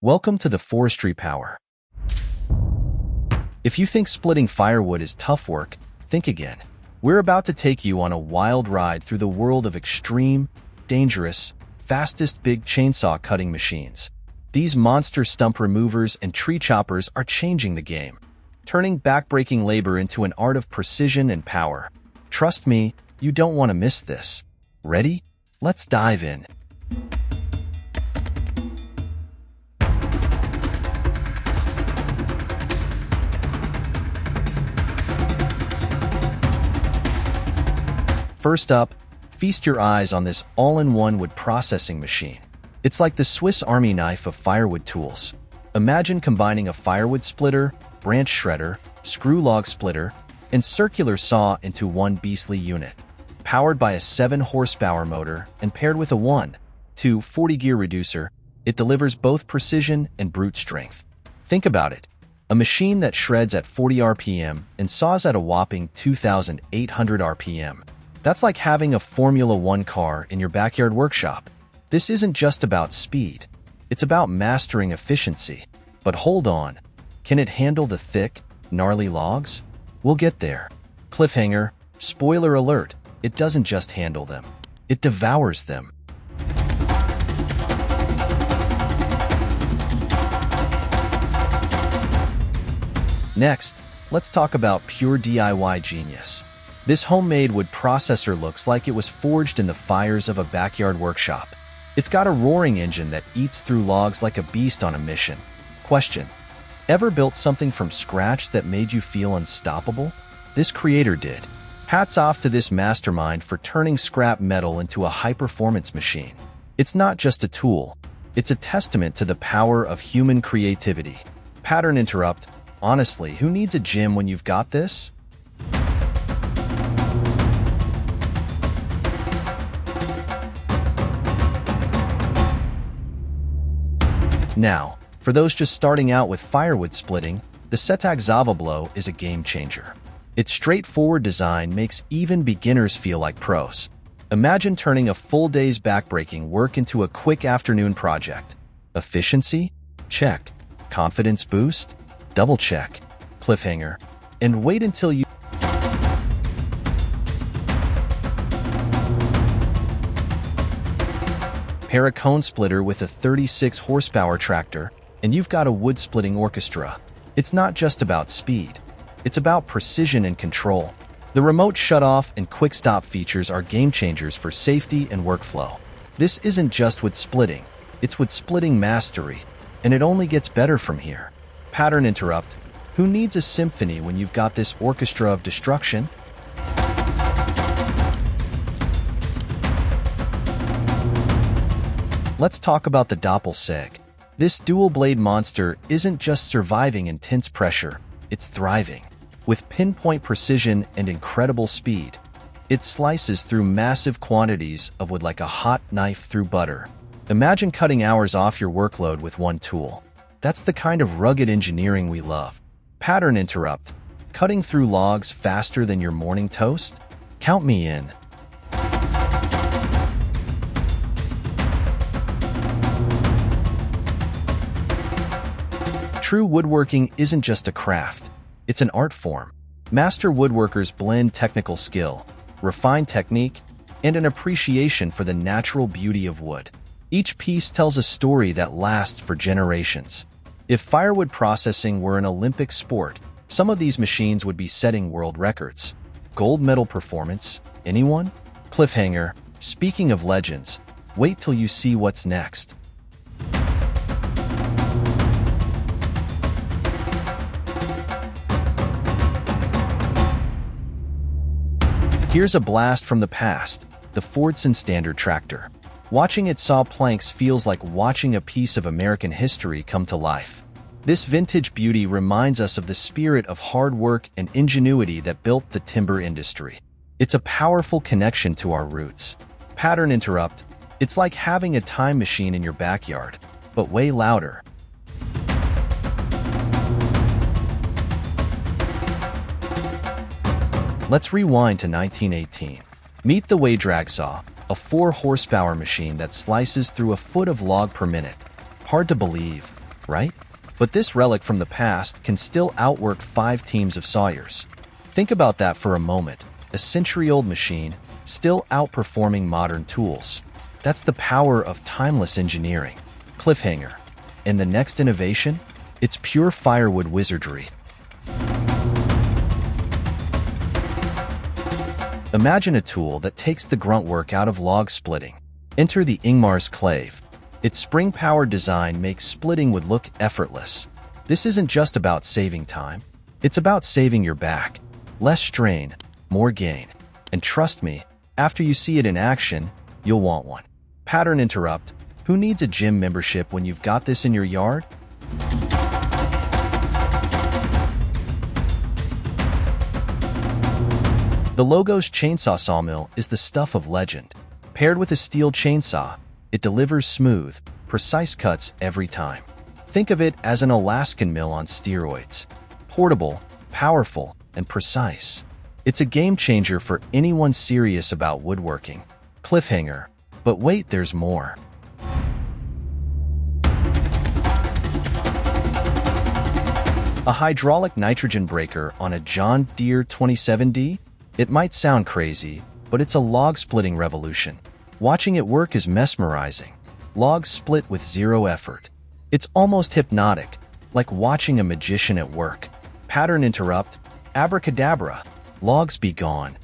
Welcome to the Forestry Power. If you think splitting firewood is tough work, think again. We're about to take you on a wild ride through the world of extreme, dangerous, fastest big chainsaw cutting machines. These monster stump removers and tree choppers are changing the game, turning backbreaking labor into an art of precision and power. Trust me, you don't want to miss this. Ready? Let's dive in. First up, feast your eyes on this all-in-one wood processing machine. It's like the Swiss Army knife of firewood tools. Imagine combining a firewood splitter, branch shredder, screw log splitter, and circular saw into one beastly unit. Powered by a 7-horsepower motor and paired with a 1-to-40 gear reducer, it delivers both precision and brute strength. Think about it. A machine that shreds at 40 RPM and saws at a whopping 2,800 RPM. That's like having a Formula One car in your backyard workshop. This isn't just about speed. It's about mastering efficiency. But hold on. Can it handle the thick, gnarly logs? We'll get there. Cliffhanger, spoiler alert, it doesn't just handle them. It devours them. Next, let's talk about pure DIY genius. This homemade wood processor looks like it was forged in the fires of a backyard workshop. It's got a roaring engine that eats through logs like a beast on a mission. Question: ever built something from scratch that made you feel unstoppable? This creator did. Hats off to this mastermind for turning scrap metal into a high-performance machine. It's not just a tool. It's a testament to the power of human creativity. Pattern interrupt. Honestly, who needs a gym when you've got this? Now, for those just starting out with firewood splitting, the achievable is a game changer. Its straightforward design makes even beginners feel like pros. Imagine turning a full day's backbreaking work into a quick afternoon project. Efficiency? Check. Confidence boost? Double check. Cliffhanger. And wait until you pair a cone splitter with a 36-horsepower tractor, and you've got a wood-splitting orchestra. It's not just about speed. It's about precision and control. The remote shutoff and quick-stop features are game-changers for safety and workflow. This isn't just wood splitting. It's wood splitting mastery, and it only gets better from here. Pattern interrupt. Who needs a symphony when you've got this orchestra of destruction? Let's talk about the Doppelseg. This dual-blade monster isn't just surviving intense pressure, it's thriving. With pinpoint precision and incredible speed, it slices through massive quantities of wood like a hot knife through butter. Imagine cutting hours off your workload with one tool. That's the kind of rugged engineering we love. Pattern interrupt. Cutting through logs faster than your morning toast? Count me in. True woodworking isn't just a craft, it's an art form. Master woodworkers blend technical skill, refined technique, and an appreciation for the natural beauty of wood. Each piece tells a story that lasts for generations. If firewood processing were an Olympic sport, some of these machines would be setting world records. Gold medal performance? Anyone? Cliffhanger. Speaking of legends, wait till you see what's next. Here's a blast from the past, the Fordson Standard Tractor. Watching it saw planks feels like watching a piece of American history come to life. This vintage beauty reminds us of the spirit of hard work and ingenuity that built the timber industry. It's a powerful connection to our roots. Pattern interrupt. It's like having a time machine in your backyard, but way louder. Let's rewind to 1918. Meet the Way drag saw, a 4-horsepower machine that slices through a foot of log per minute. Hard to believe, right? But this relic from the past can still outwork 5 teams of sawyers. Think about that for a moment. A century-old machine, still outperforming modern tools. That's the power of timeless engineering. Cliffhanger. And the next innovation? It's pure firewood wizardry. Imagine a tool that takes the grunt work out of log splitting. Enter the Ingmar's Clave. Its spring-powered design makes splitting wood look effortless. This isn't just about saving time. It's about saving your back. Less strain, more gain. And trust me, after you see it in action, you'll want one. Pattern interrupt. Who needs a gym membership when you've got this in your yard? The Logos chainsaw sawmill is the stuff of legend. Paired with a steel chainsaw, it delivers smooth, precise cuts every time. Think of it as an Alaskan mill on steroids. Portable, powerful, and precise. It's a game changer for anyone serious about woodworking. Cliffhanger. But wait, there's more. A hydraulic nitrogen breaker on a John Deere 27D? It might sound crazy, but it's a log-splitting revolution. Watching it work is mesmerizing. Logs split with zero effort. It's almost hypnotic, like watching a magician at work. Pattern interrupt. Abracadabra. Logs be gone.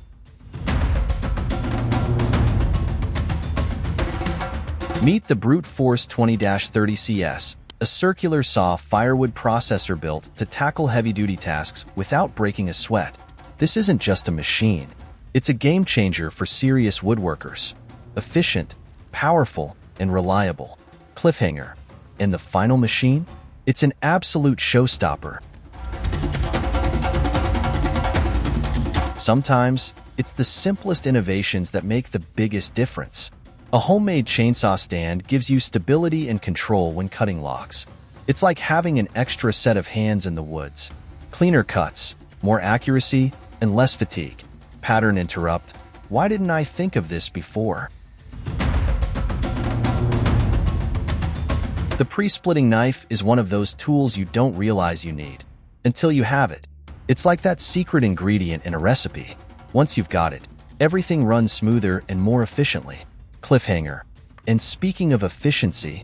Meet the brute force 20-30CS, a circular saw firewood processor built to tackle heavy-duty tasks without breaking a sweat. This isn't just a machine. It's a game changer for serious woodworkers. Efficient, powerful, and reliable. Cliffhanger. And the final machine? It's an absolute showstopper. Sometimes, it's the simplest innovations that make the biggest difference. A homemade chainsaw stand gives you stability and control when cutting logs. It's like having an extra set of hands in the woods. Cleaner cuts, more accuracy, and less fatigue. Pattern interrupt. Why didn't I think of this before? The pre-splitting knife is one of those tools you don't realize you need until you have it. It's like that secret ingredient in a recipe. Once you've got it, everything runs smoother and more efficiently. Cliffhanger. And speaking of efficiency,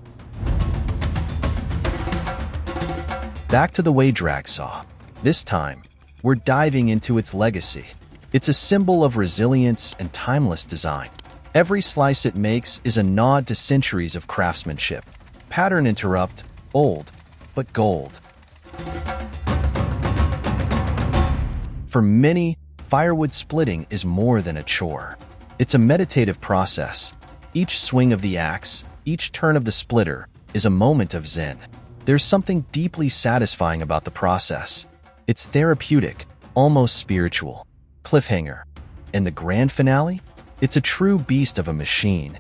back to the way drag saw. This time, we're diving into its legacy. It's a symbol of resilience and timeless design. Every slice it makes is a nod to centuries of craftsmanship. Pattern interrupt. Old, but gold. For many, firewood splitting is more than a chore. It's a meditative process. Each swing of the axe, each turn of the splitter, is a moment of zen. There's something deeply satisfying about the process. It's therapeutic, almost spiritual. Cliffhanger. And the grand finale? It's a true beast of a machine.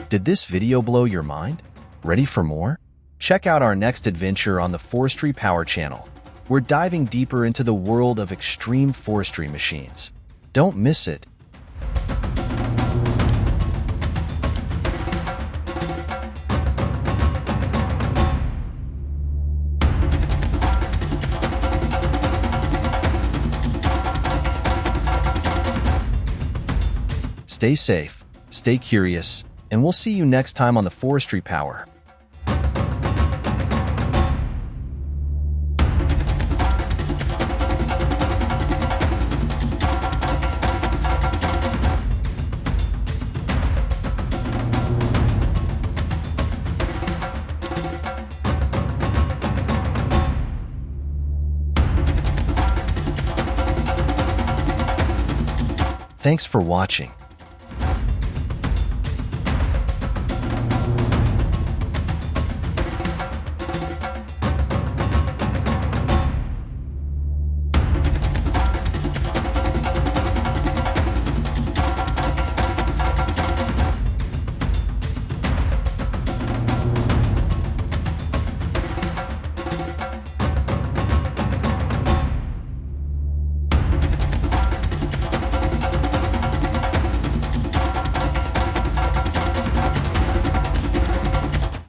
Did this video blow your mind? Ready for more? Check out our next adventure on the Forestry Power channel. We're diving deeper into the world of extreme forestry machines. Don't miss it. Stay safe, stay curious, and we'll see you next time on the Forestry Power. Thanks for watching.